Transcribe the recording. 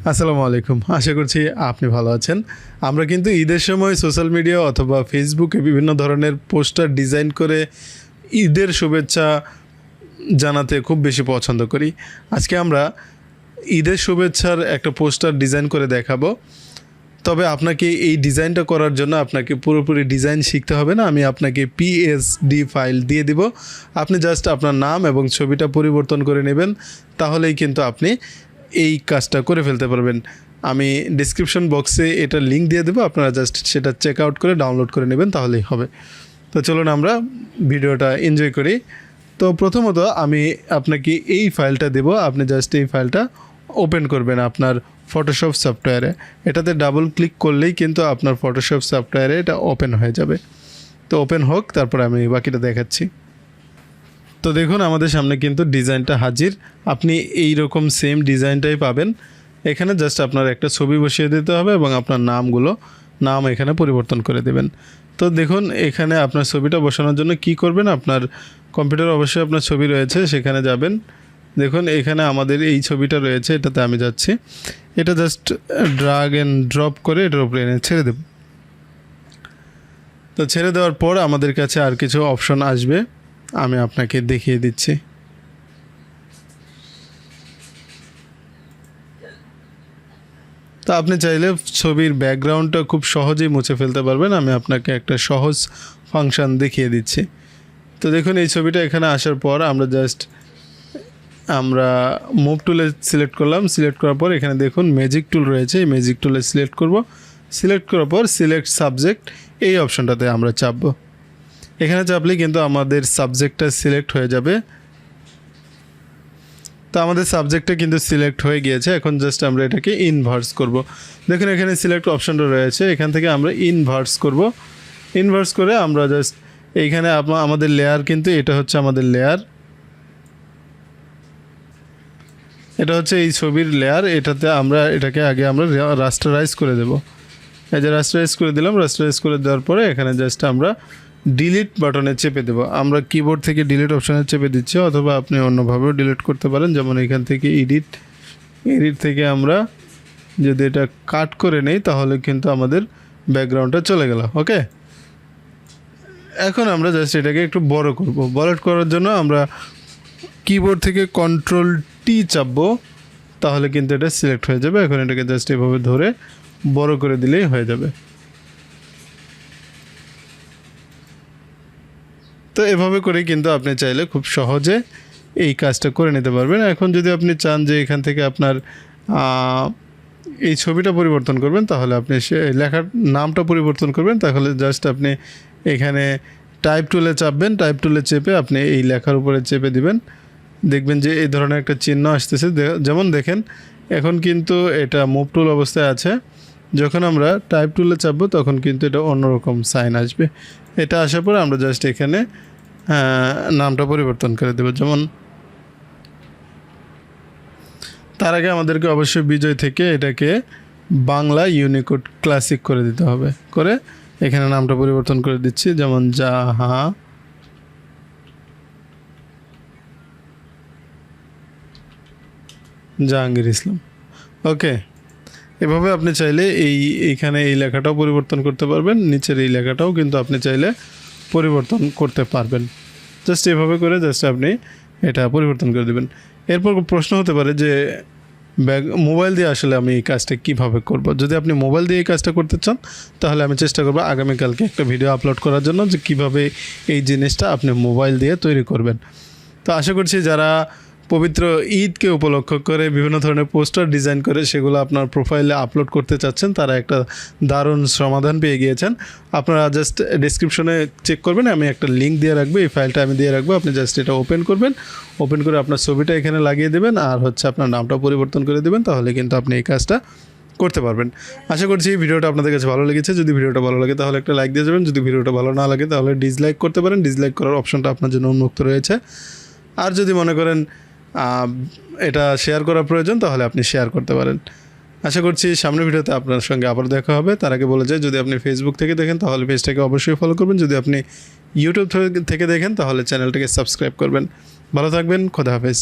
আসসালামু আলাইকুম। আশা করছি আপনি ভালো আছেন। আমরা কিন্তু ঈদের সময় সোশ্যাল মিডিয়া অথবা ফেসবুকে বিভিন্ন ধরনের পোস্টার ডিজাইন করে ঈদের শুভেচ্ছা জানাতে খুব বেশি পছন্দ করি। আজকে আমরা ঈদের শুভেচ্ছার একটা পোস্টার ডিজাইন করে দেখাবো। তবে আপনাকে এই ডিজাইনটা করার জন্য আপনাকে পুরোপুরি ডিজাইন শিখতে হবে না। আমি আপনাকে PSD ফাইল দিয়ে দিব। আপনি জাস্ট আপনার নাম এবং ছবিটা পরিবর্তন করে নেবেন, তাহলেই কিন্তু আপনি এই কাজটা করে ফেলতে পারবেন। আমি ডেসক্রিপশন বক্সে এটার লিঙ্ক দিয়ে দেবো, আপনারা জাস্ট সেটা চেক আউট করে ডাউনলোড করে নেবেন, তাহলেই হবে। তো চলুন আমরা ভিডিওটা এনজয় করি। তো প্রথমত আমি আপনাকে এই ফাইলটা দেব, আপনি জাস্ট এই ফাইলটা ওপেন করবেন আপনার ফটোশপ সফটওয়্যারে। এটাতে ডাবল ক্লিক করলেই কিন্তু আপনার ফটোশপ সফটওয়্যারে এটা ওপেন হয়ে যাবে। তো ওপেন হোক, তারপর আমি বাকিটা দেখাচ্ছি। তো দেখুন আমাদের সামনে কিন্তু ডিজাইনটা হাজির। আপনি এই রকম সেম ডিজাইনটাই পাবেন। এখানে জাস্ট আপনার একটা ছবি বসিয়ে দিতে হবে এবং আপনার নাম এখানে পরিবর্তন করে দেবেন। তো দেখুন এখানে আপনার ছবিটা বসানোর জন্য কি করবেন, আপনার কম্পিউটার অবশ্যই আপনার ছবি রয়েছে, সেখানে যাবেন। দেখুন এখানে আমাদের এই ছবিটা রয়েছে, এটাতে আমি যাচ্ছি। এটা জাস্ট ড্রাগ অ্যান্ড ড্রপ করে এটার উপরে এনে ছেড়ে দেব। তো ছেড়ে দেওয়ার পর আমাদের কাছে আর কিছু অপশন আসবে, আমি আপনাকে দেখিয়ে দিচ্ছি। তো আপনি চাইলে ছবির ব্যাকগ্রাউন্ডটা খুব সহজেই মুছে ফেলতে পারবেন। আমি আপনাকে একটা সহজ ফাংশন দেখিয়ে দিচ্ছি। তো দেখুন এই ছবিটা এখানে আসার পর আমরা মুভ টুলে সিলেক্ট করলাম। সিলেক্ট করার পর এখানে দেখুন ম্যাজিক টুল রয়েছে, এই ম্যাজিক টুলে সিলেক্ট করব। সিলেক্ট করার পর সিলেক্ট সাবজেক্ট, এই অপশনটাতে আমরা চাপবো। এখানে চাপলে কিন্তু আমাদের সাবজেক্টটা সিলেক্ট হয়ে যাবে। তো আমাদের সাবজেক্টটা কিন্তু সিলেক্ট হয়ে গিয়েছে। এখন জাস্ট আমরা এটাকে ইনভার্স করব। দেখুন এখানে সিলেক্ট অপশনটা রয়েছে, এখান থেকে আমরা ইনভার্স করব। ইনভার্স করে আমরা জাস্ট এইখানে আমাদের লেয়ার, কিন্তু এটা হচ্ছে আমাদের লেয়ার, এটা হচ্ছে এই ছবির লেয়ার। এটাকে আগে আমরা রাস্টারাইজ করে দেব। এই যে রাস্টারাইজ করে দিলাম। রাস্টারাইজ করে দেওয়ার পরে এখানে জাস্ট আমরা ডিলিট বাটনে চেপে দেব। আমরা কিবোর্ড থেকে ডিলিট অপশানে চেপে দিচ্ছি, অথবা আপনি অন্যভাবেও ডিলিট করতে পারেন। যেমন এখান থেকে এডিট থেকে আমরা যদি এটা কাট করে নেই, তাহলে কিন্তু আমাদের ব্যাকগ্রাউন্ডটা চলে গেল। ওকে, এখন আমরা জাস্ট এটাকে একটু বড় করব। বড় করার জন্য আমরা কিবোর্ড থেকে Ctrl+T চাপবো, তাহলে কিন্তু এটা সিলেক্ট হয়ে যাবে। এখন এটাকে জাস্ট এভাবে ধরে বড় করে দিলেই হয়ে যাবে। তো এভাবে করে কিন্তু আপনি চাইলে খুব সহজে এই কাজটা করে নিতে পারবেন। এখন যদি আপনি চান যে এখান থেকে আপনার এই ছবিটা পরিবর্তন করবেন, তাহলে আপনি লেখার নামটা পরিবর্তন করবেন, তাহলে জাস্ট আপনি এখানে টাইপ টুলে চাপবেন। টাইপ টুলে চেপে আপনি এই লেখার উপরে চেপে দিবেন। দেখবেন যে এই ধরনের একটা চিহ্ন আসতেছে। যেমন দেখেন এখন কিন্তু এটা মুভ টুল অবস্থায় আছে। যখন আমরা টাইপ টুলে চাপবো তখন কিন্তু এটা অন্যরকম সাইন আসবে। এটা আসার পর আমরা জাস্ট এখানে নামটা পরিবর্তন করে দেব। যেমন তার আগে আমাদেরকে অবশ্যই বিজয় থেকে এটাকে বাংলা ইউনিকোড ক্লাসিক করে দিতে হবে। করে এখানে নামটা পরিবর্তন করে দিচ্ছি, যেমন জাহাঙ্গীর ইসলাম। ওকে, এভাবে আপনি চাইলে এইখানে এই লেখাটাও পরিবর্তন করতে পারবেন, নিচের এই লেখাটাও কিন্তু আপনি চাইলে পরিবর্তন করতে পারবেন। জাস্ট এভাবে করে জাস্ট আপনি এটা পরিবর্তন করে দেবেন। এরপর প্রশ্ন হতে পারে যে মোবাইল দিয়ে আসলে আমি এই কাজটা কীভাবে করব। যদি আপনি মোবাইল দিয়ে এই কাজটা করতে চান, তাহলে আমি চেষ্টা করব আগামীকালকে একটা ভিডিও আপলোড করার জন্য, যে কীভাবে এই জিনিসটা আপনি মোবাইল দিয়ে তৈরি করবেন। তো আশা করছি যারা পবিত্র ঈদকে উপলক্ষ করে বিভিন্ন ধরনের পোস্টার ডিজাইন করে সেগুলো আপনার প্রোফাইলে আপলোড করতে চাচ্ছেন, তারা একটা দারুণ সমাধান পেয়ে গিয়েছেন। আপনারা জাস্ট ডেসক্রিপশনে চেক করবেন, আমি একটা লিঙ্ক দিয়ে রাখবো, এই ফাইলটা আমি দিয়ে রাখবো। আপনি জাস্ট এটা ওপেন করবেন, ওপেন করে আপনার ছবিটা এখানে লাগিয়ে দেবেন, আর হচ্ছে আপনার নামটা পরিবর্তন করে দেবেন, তাহলে কিন্তু আপনি এই কাজটা করতে পারবেন। আশা করছি এই ভিডিওটা আপনাদের কাছে ভালো লেগেছে। যদি ভিডিওটা ভালো লাগে তাহলে একটা লাইক দিয়ে যাবেন। যদি ভিডিওটা ভালো না লাগে তাহলে ডিসলাইক করতে পারেন। ডিসলাইক করার অপশনটা আপনার জন্য উন্মুক্ত রয়েছে। আর যদি মনে করেন এটা শেয়ার করা প্রয়োজন, তাহলে আপনি শেয়ার করতে পারেন। আশা করছি সামনের ভিডিওতে আপনার সঙ্গে আবার দেখা হবে। তার আগে বলে যাই, যদি আপনি ফেসবুক থেকে দেখেন তাহলে পেজটাকে অবশ্যই ফলো করবেন। যদি আপনি ইউটিউব থেকে দেখেন তাহলে চ্যানেলটাকে সাবস্ক্রাইব করবেন। ভালো থাকবেন, খোদা হাফেজ।